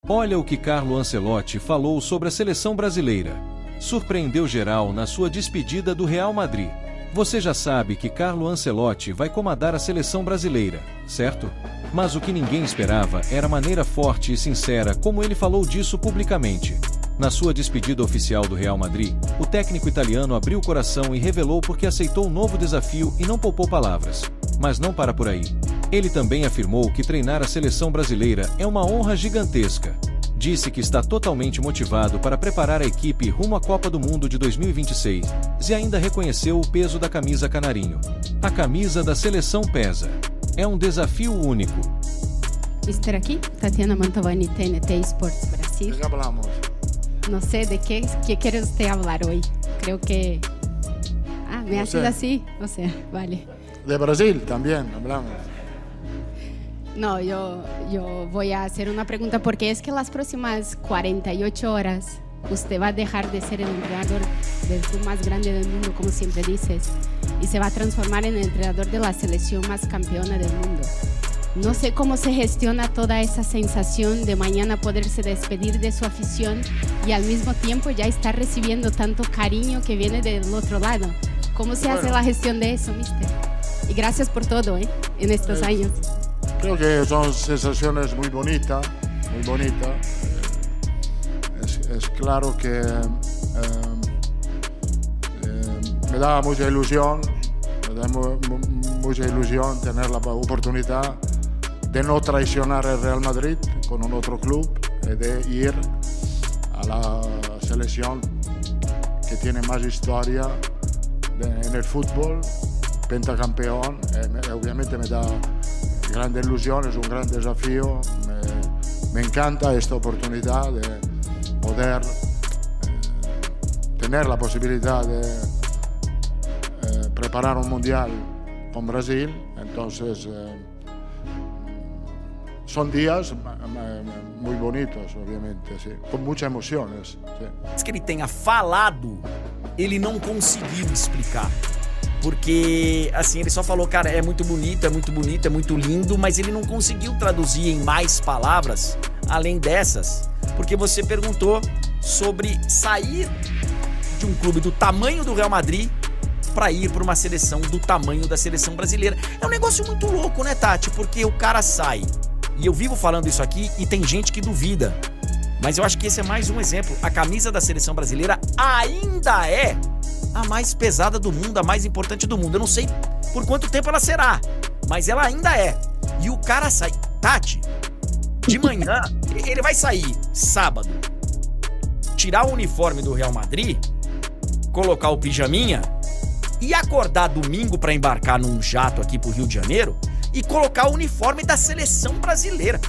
Olha o que Carlo Ancelotti falou sobre a seleção brasileira. Surpreendeu geral na sua despedida do Real Madrid. Você já sabe que Carlo Ancelotti vai comandar a seleção brasileira, certo? Mas o que ninguém esperava era a maneira forte e sincera como ele falou disso publicamente. Na sua despedida oficial do Real Madrid, o técnico italiano abriu o coração e revelou porque aceitou um novo desafio e não poupou palavras. Mas não para por aí. Ele também afirmou que treinar a seleção brasileira é uma honra gigantesca. Disse que está totalmente motivado para preparar a equipe rumo à Copa do Mundo de 2026 e ainda reconheceu o peso da camisa canarinho. A camisa da seleção pesa. É um desafio único. Mister aqui, Tatiana Mantovani, TNT Sports Brasil. ¿De qué hablamos? No sé de qué quiere usted hablar hoy. Creo que... me No haces sé. así. O sea, vale. De Brasil también hablamos. No, yo voy a hacer una pregunta porque es que las próximas 48 horas usted va a dejar de ser el entrenador del club más grande del mundo, como siempre dices, y se va a transformar en el entrenador de la selección más campeona del mundo. No sé cómo se gestiona toda esa sensación de mañana poderse despedir de su afición y al mismo tiempo ya estar recibiendo tanto cariño que viene del otro lado. ¿Cómo se hace la gestión de eso, mister? Y gracias por todo, en estos años. Creo que son sensaciones muy bonitas, muy bonitas. Es claro que me da mucha ilusión, mucha ilusión tener la oportunidad de no traicionar el Real Madrid con un otro club, de ir a la selección que tiene más historia en el fútbol, pentacampeón. Obviamente me da grandes ilusiones, un gran desafío. Me encanta esta oportunidad de poder tener la posibilidad de preparar un mundial con Brasil. Entonces son días muy bonitos, obviamente, sí, con muchas emociones. Sí. Antes que ele tenha falado, ele não conseguiu explicar. Porque, assim, ele só falou, cara, é muito bonito, é muito bonito, é muito lindo, mas ele não conseguiu traduzir em mais palavras, além dessas, porque você perguntou sobre sair de um clube do tamanho do Real Madrid para ir para uma seleção do tamanho da seleção brasileira. É um negócio muito louco, né, Tati? Porque o cara sai, e eu vivo falando isso aqui, e tem gente que duvida, mas eu acho que esse é mais um exemplo. A camisa da seleção brasileira ainda é a mais pesada do mundo, a mais importante do mundo. Eu não sei por quanto tempo ela será, mas ela ainda é. E o cara sai, Tati, de manhã, ele vai sair sábado, tirar o uniforme do Real Madrid, colocar o pijaminha e acordar domingo para embarcar num jato aqui pro Rio de Janeiro e colocar o uniforme da seleção brasileira.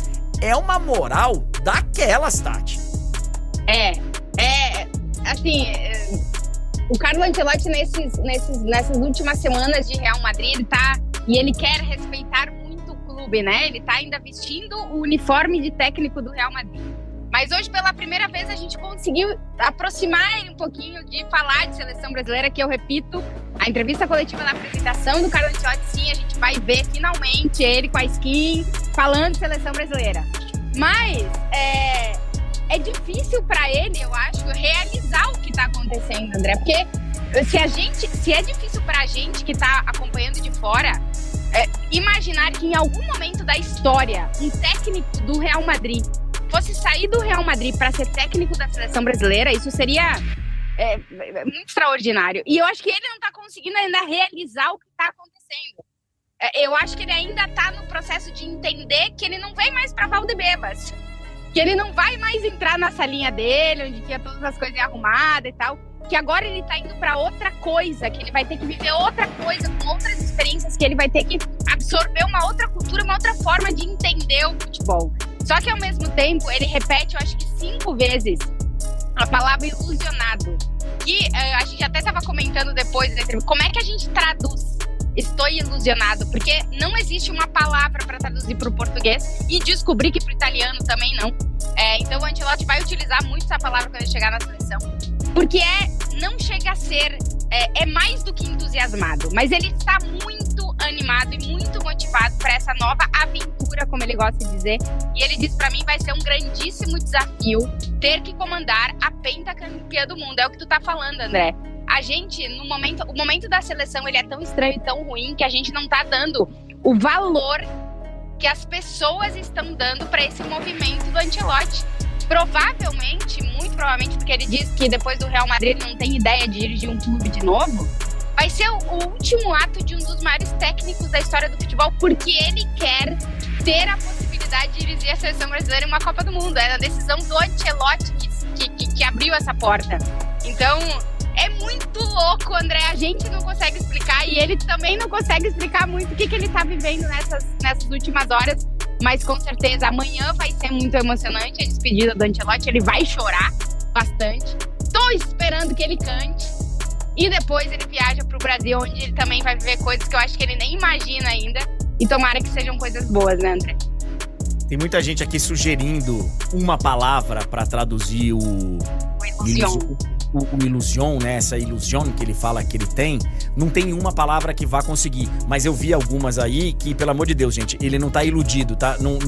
É uma moral daquelas, Tati. Assim, o Carlo Ancelotti nessas últimas semanas de Real Madrid, ele quer respeitar muito o clube, né? Ele tá ainda vestindo o uniforme de técnico do Real Madrid. Mas hoje, pela primeira vez, a gente conseguiu aproximar ele um pouquinho de falar de seleção brasileira, que eu repito, a entrevista coletiva na apresentação do Carlo Ancelotti, sim, a gente vai ver finalmente ele com a skin falando de seleção brasileira. Mas é difícil para ele, eu acho, realizar o que está acontecendo, André, porque se é difícil para a gente que está acompanhando de fora, imaginar que em algum momento da história um técnico do Real Madrid fosse sair do Real Madrid para ser técnico da seleção brasileira, isso seria muito extraordinário. E eu acho que ele não está conseguindo ainda realizar o que está acontecendo. Eu acho que ele ainda está no processo de entender que ele não vem mais para Valdebebas, que ele não vai mais entrar na salinha dele, onde tinha todas as coisas arrumadas e tal, que agora ele tá indo para outra coisa, que ele vai ter que viver outra coisa, com outras experiências, que ele vai ter que absorver uma outra cultura, uma outra forma de entender o futebol. Só que ao mesmo tempo, ele repete, eu acho que 5 vezes, a palavra ilusionado, que a gente até estava comentando depois da entrevista, como é que a gente traduz estou ilusionado, porque não existe uma palavra para traduzir para o português, e descobri que para o italiano também não. Então o Ancelotti vai utilizar muito essa palavra quando ele chegar na seleção, porque não chega a ser é mais do que entusiasmado, mas ele está muito animado e muito motivado para essa nova aventura, como ele gosta de dizer. E ele diz para mim, vai ser um grandíssimo desafio ter que comandar a pentacampeã do mundo. É o que tu tá falando, André. A gente, o momento da seleção, ele é tão estranho e tão ruim que a gente não tá dando o valor que as pessoas estão dando para esse movimento do Ancelotti. Provavelmente, muito provavelmente, porque ele diz que depois do Real Madrid ele não tem ideia de dirigir um clube de novo, vai ser o último ato de um dos maiores técnicos da história do futebol, porque ele quer ter a possibilidade de dirigir a seleção brasileira em uma Copa do Mundo. É a decisão do Ancelotti que abriu essa porta. Então, é muito louco, André. A gente não consegue explicar e ele também não consegue explicar muito o que ele tá vivendo nessas últimas horas. Mas com certeza amanhã vai ser muito emocionante a despedida do Ancelotti. Ele vai chorar bastante. Tô esperando que ele cante. E depois ele viaja pro Brasil, onde ele também vai viver coisas que eu acho que ele nem imagina ainda. E tomara que sejam coisas boas, né, André? Tem muita gente aqui sugerindo uma palavra para traduzir o ilusion, né? Essa ilusion que ele fala que ele tem, não tem uma palavra que vá conseguir. Mas eu vi algumas aí que, pelo amor de Deus, gente, ele não tá iludido, tá? Não.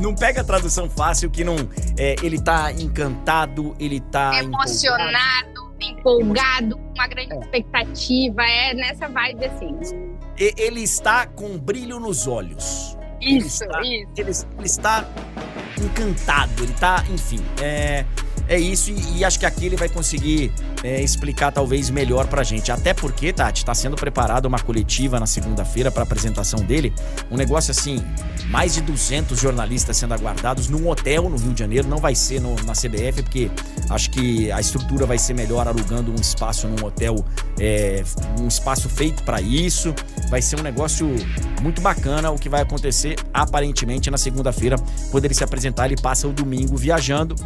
Não pega a tradução fácil que não. Ele tá encantado, ele tá emocionado, empolgado, com uma grande expectativa. É nessa vibe assim. Ele está com brilho nos olhos. Isso. Ele está encantado, ele tá, enfim, é isso, e acho que aqui ele vai conseguir explicar talvez melhor pra gente, até porque, Tati, tá sendo preparada uma coletiva na segunda-feira pra apresentação dele, um negócio assim, mais de 200 jornalistas sendo aguardados num hotel no Rio de Janeiro, não vai ser na CBF, porque acho que a estrutura vai ser melhor alugando um espaço num hotel, um espaço feito pra isso, vai ser um negócio muito bacana o que vai acontecer aparentemente na segunda-feira, quando ele se apresentar, ele passa o domingo viajando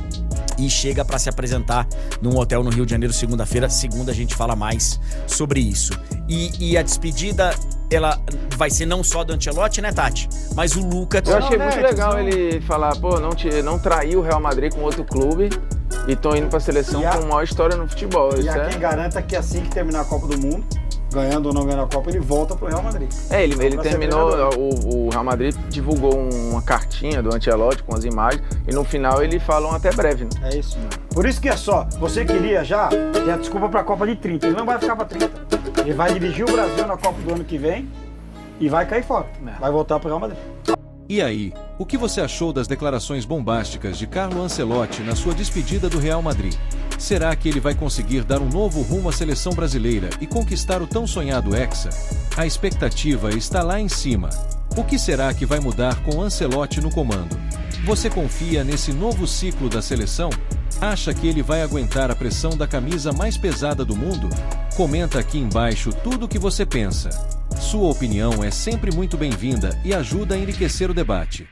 e chega para se apresentar num hotel no Rio de Janeiro segunda-feira. Segunda a gente fala mais sobre isso. E a despedida, ela vai ser não só do Ancelotti, né, Tati? Mas o Lucas... Eu achei muito legal ele falar, pô, não traiu o Real Madrid com outro clube e tô indo pra seleção com a maior história no futebol. E há quem garanta que assim que terminar a Copa do Mundo, ganhando ou não ganhando a Copa, ele volta pro Real Madrid. Ele terminou, o Real Madrid divulgou uma cartinha do Ancelotti com as imagens e no final ele falou até breve, né? É isso, mano. Por isso que é só, você queria já, tem a desculpa pra Copa de 30, ele não vai ficar pra 30. Ele vai dirigir o Brasil na Copa do ano que vem e vai cair fora, vai voltar pro Real Madrid. E aí, o que você achou das declarações bombásticas de Carlo Ancelotti na sua despedida do Real Madrid? Será que ele vai conseguir dar um novo rumo à seleção brasileira e conquistar o tão sonhado Hexa? A expectativa está lá em cima. O que será que vai mudar com Ancelotti no comando? Você confia nesse novo ciclo da seleção? Acha que ele vai aguentar a pressão da camisa mais pesada do mundo? Comenta aqui embaixo tudo o que você pensa. Sua opinião é sempre muito bem-vinda e ajuda a enriquecer o debate.